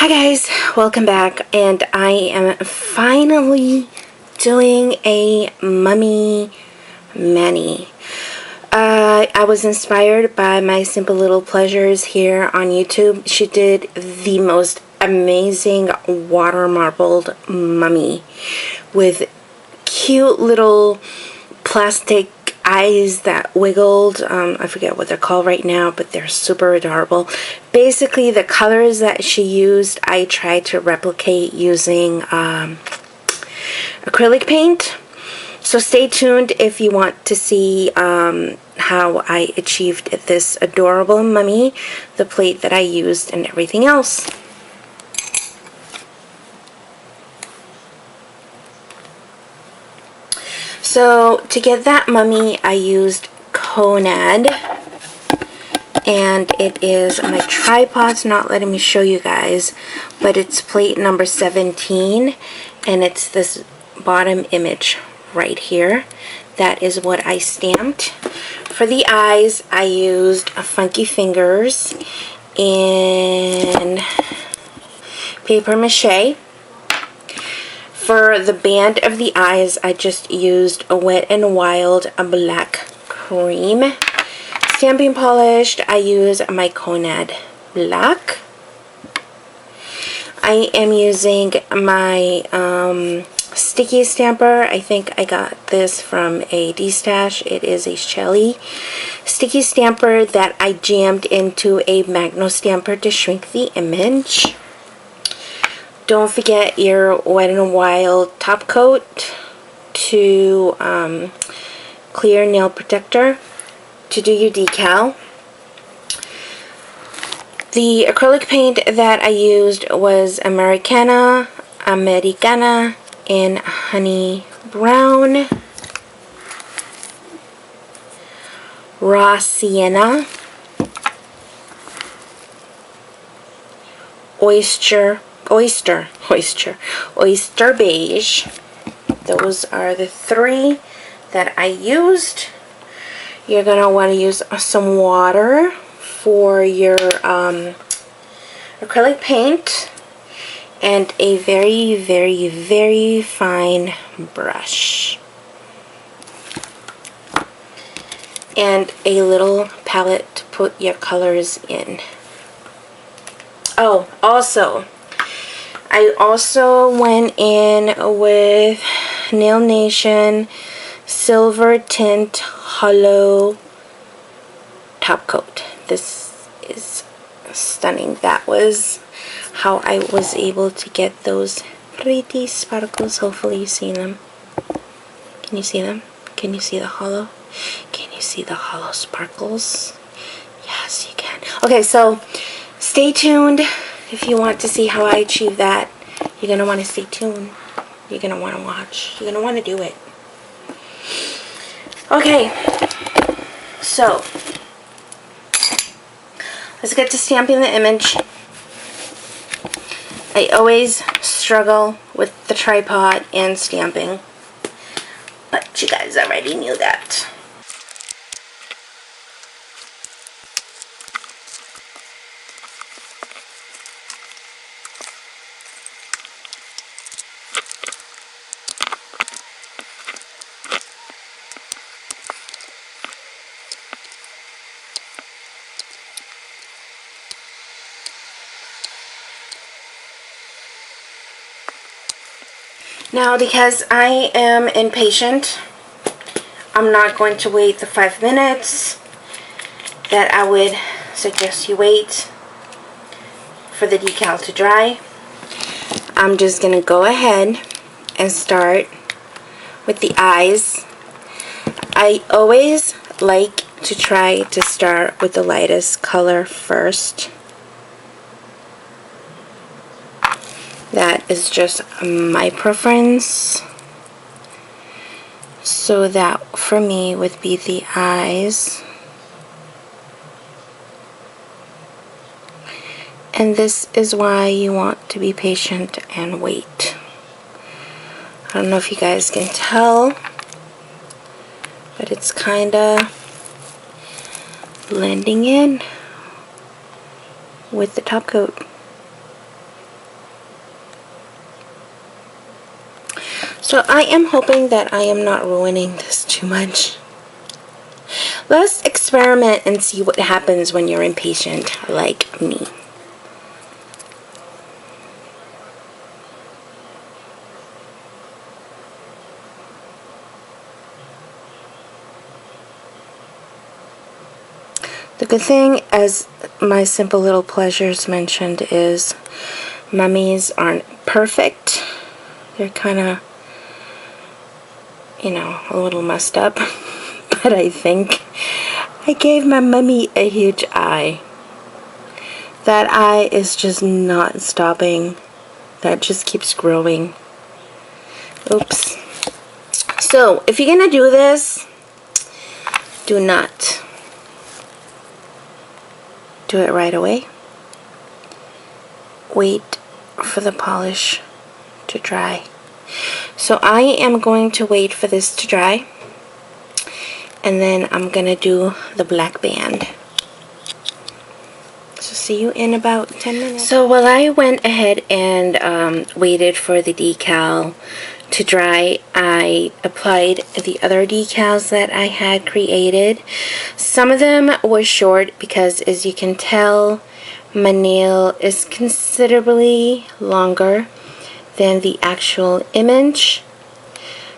Hi guys, welcome back, and I am finally doing a mummy mani. I was inspired by my Simple Little Pleasures here on YouTube. She did the most amazing water marbled mummy with cute little plastic eyes that wiggled. I forget what they're called right now, but they're super adorable. Basically, the colors that she used, I tried to replicate using acrylic paint. So stay tuned if you want to see how I achieved this adorable mummy, the plate that I used, and everything else. So to get that mummy, I used Conad, and it is, my tripod's not letting me show you guys, but it's plate number 17, and it's this bottom image right here. That is what I stamped. For the eyes, I used Funky Fingers in paper mache. For the band of the eyes, I just used a Wet n Wild black cream. Stamping polish, I use my Conad black. I am using my sticky stamper. I think I got this from a D-Stash. It is a Shelly sticky stamper that I jammed into a Magno stamper to shrink the image. Don't forget your Wet n Wild top coat to clear nail protector to do your decal. The acrylic paint that I used was Americana in Honey Brown, Raw Sienna, Oyster Beige. Those are the three that I used. You're going to want to use some water for your acrylic paint and a very, very, very fine brush. And a little palette to put your colors in. Oh, also, I also went in with Nail Nation Silver Tint Holo top coat. This is stunning. That was how I was able to get those pretty sparkles. Hopefully you see them. Can you see them? Can you see the holo? Can you see the holo sparkles? Yes, you can. Okay, so stay tuned. If you want to see how I achieve that, you're going to want to stay tuned. You're going to want to watch. You're going to want to do it. Okay, so let's get to stamping the image. I always struggle with the tripod and stamping, but you guys already knew that. Now, because I am impatient, I'm not going to wait the 5 minutes that I would suggest you wait for the decal to dry. I'm just going to go ahead and start with the eyes. I always like to try to start with the lightest color first. That is just my preference. So that for me would be the eyes. And this is why you want to be patient and wait. I don't know if you guys can tell, but it's kind of blending in with the top coat. So I am hoping that I am not ruining this too much. Let's experiment and see what happens when you're impatient like me. The good thing, as my Simple Little Pleasures mentioned, is mummies aren't perfect. They're kind of, you know, a little messed up. But I think I gave my mummy a huge eye. That eye is just not stopping. That just keeps growing. Oops. So, if you're going to do this, do not do it right away. Wait for the polish to dry. So I am going to wait for this to dry, and then I'm gonna do the black band. So see you in about 10 minutes. So while I went ahead and waited for the decal to dry, I applied the other decals that I had created. Some of them were short because, as you can tell, my nail is considerably longer than the actual image.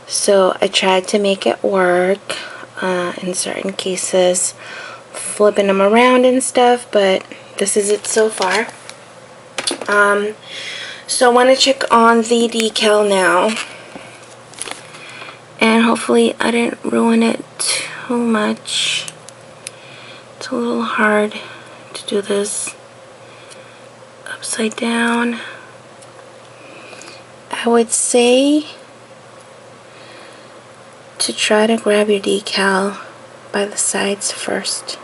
So I tried to make it work in certain cases, flipping them around and stuff, but this is it so far. So I want to check on the decal now. And hopefully I didn't ruin it too much. It's a little hard to do this upside down. I would say to try to grab your decal by the sides first.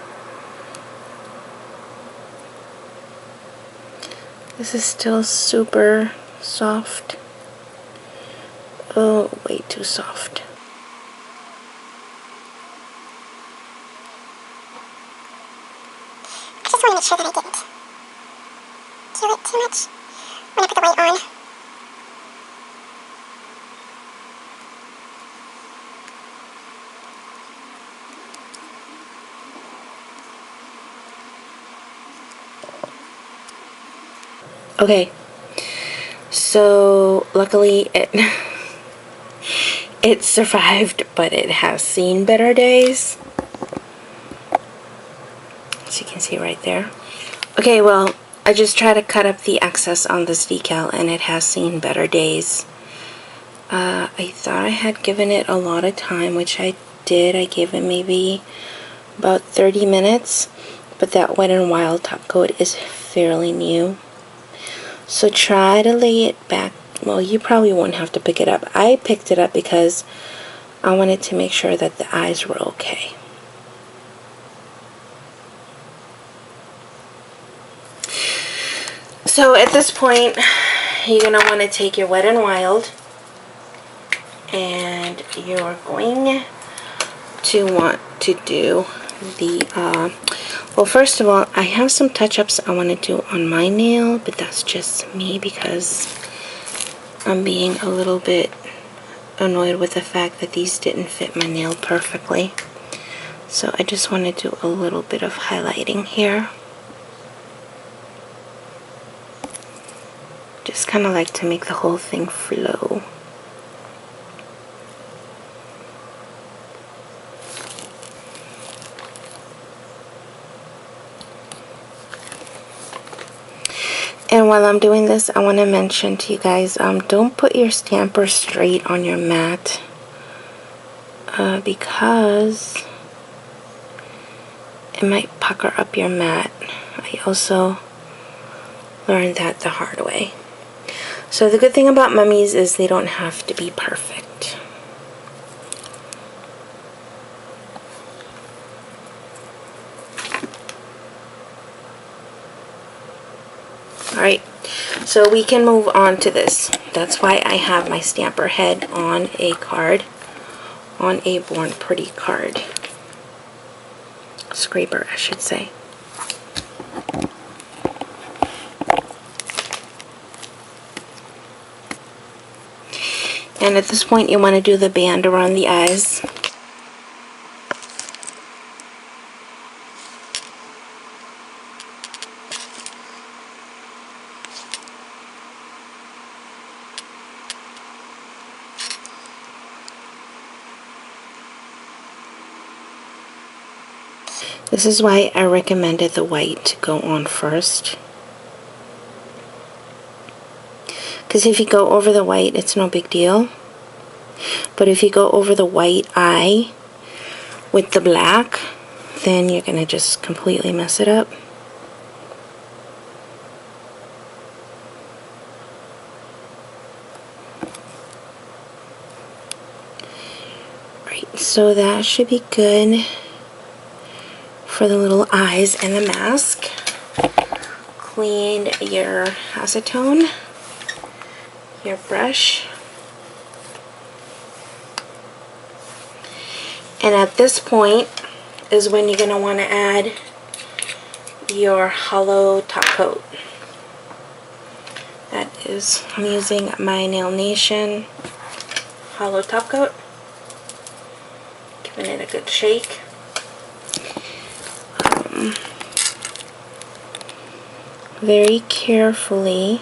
This is still super soft. Oh, way too soft. I just want to make sure that I didn't kill it too much when I put the white on. Okay, so luckily it survived, but it has seen better days, as you can see right there. Okay, well, I just try to cut up the excess on this decal, and it has seen better days. I thought I had given it a lot of time, which I did. I gave it maybe about 30 minutes, but that Wet n Wild top coat is fairly new. So try to lay it back. Well, you probably won't have to pick it up. I picked it up because I wanted to make sure that the eyes were okay. So at this point, you're going to want to take your Wet n Wild, and you're going to want to do the well, first of all, I have some touch-ups I want to do on my nail, but that's just me because I'm being a little bit annoyed with the fact that these didn't fit my nail perfectly. So I just want to do a little bit of highlighting here. Just kind of like to make the whole thing flow. And while I'm doing this, I want to mention to you guys, don't put your stamper straight on your mat because it might pucker up your mat. I also learned that the hard way. So the good thing about mummies is they don't have to be perfect. Alright, so we can move on to this. That's why I have my stamper head on a card, on a Born Pretty card. Scraper, I should say. And at this point you want to do the band around the eyes. This is why I recommended the white to go on first. Because if you go over the white, it's no big deal. But if you go over the white eye with the black, then you're going to just completely mess it up. Right, so that should be good for the little eyes and the mask. Clean your acetone, your brush. And at this point is when you're going to want to add your Holo top coat. That is, I'm using my Nail Nation Holo top coat. Giving it a good shake. Very carefully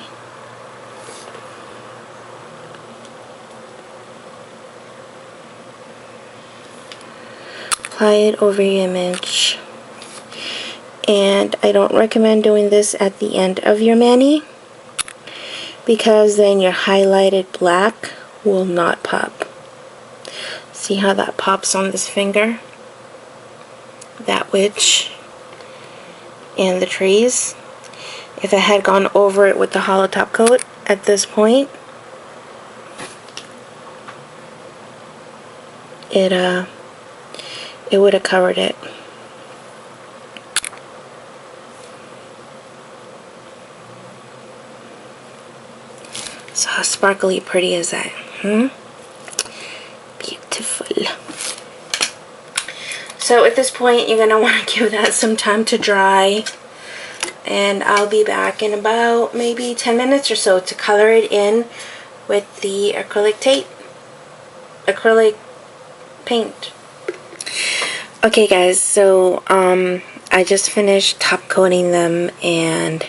apply it over your image. And I don't recommend doing this at the end of your mani, because then your highlighted black will not pop. See how that pops on this finger? That witch and the trees. If I had gone over it with the Holo top coat at this point, it would have covered it. So how sparkly pretty is that? Beautiful. So at this point you're going to want to give that some time to dry. And I'll be back in about maybe 10 minutes or so to color it in with the acrylic paint. Okay guys, so I just finished top coating them, and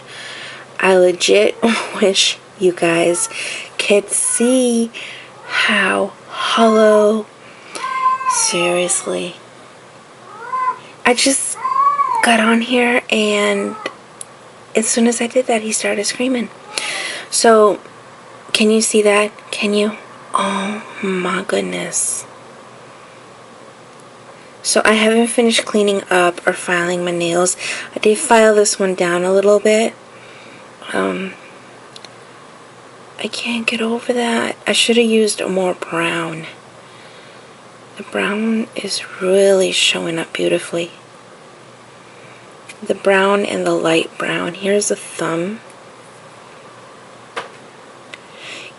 I legit wish you guys could see how hollow, seriously. I just got on here and as soon as I did that, he started screaming. So, can you see that? Can you? Oh my goodness. So I haven't finished cleaning up or filing my nails. I did file this one down a little bit. I can't get over that. I should have used more brown. The brown is really showing up beautifully. The brown and the light brown. Here's a thumb.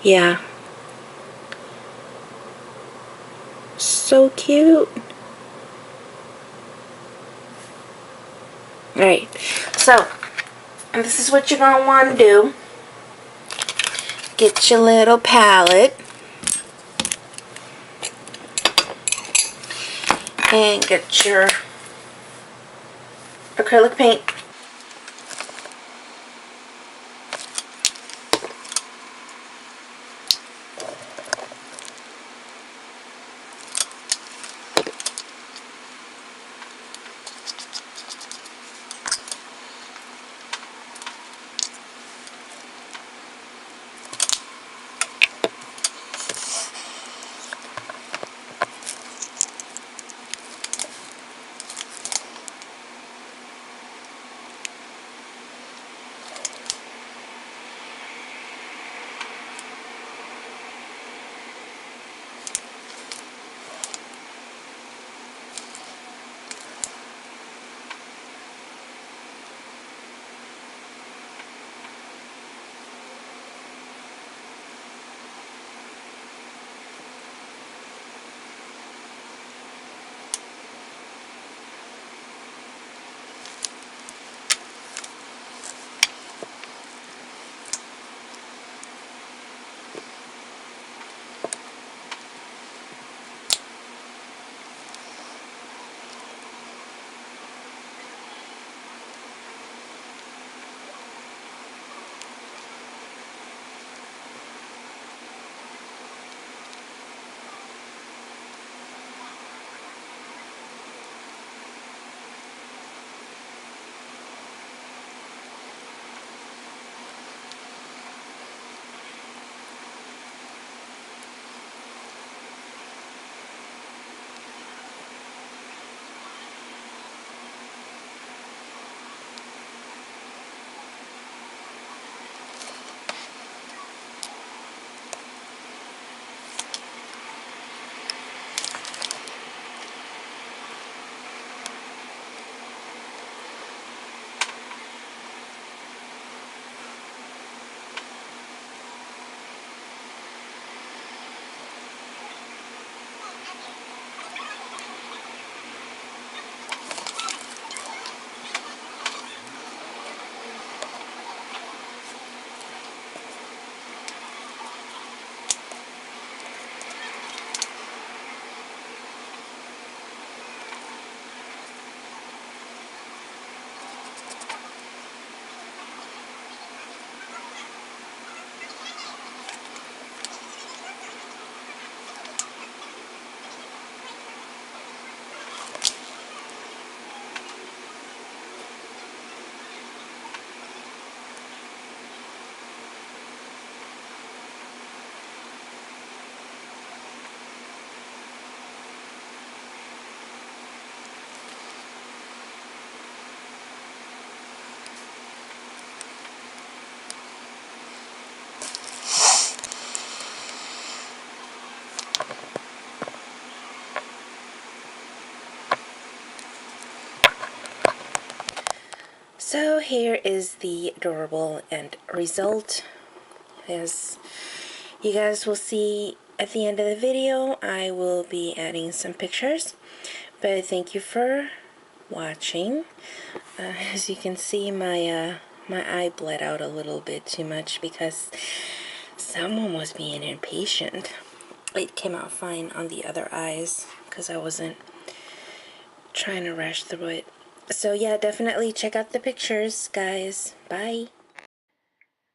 Yeah. So cute. Alright. So, and this is what you're going to want to do. Get your little palette. And get your acrylic paint. here is the adorable end result. As you guys will see at the end of the video, I will be adding some pictures. But thank you for watching. As you can see, my eye bled out a little bit too much because someone was being impatient. It came out fine on the other eyes because I wasn't trying to rush through it. So yeah, definitely check out the pictures, guys. Bye.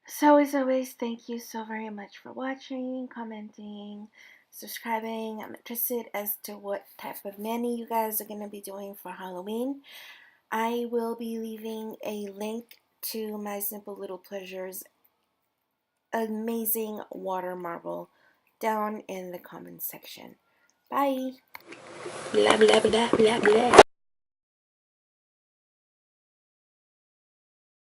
So as always, thank you so very much for watching, commenting, subscribing. I'm interested as to what type of nanny you guys are going to be doing for Halloween. I will be leaving a link to my Simple Little Pleasures amazing water marble down in the comments section. Bye. Blah, blah, blah, blah, blah.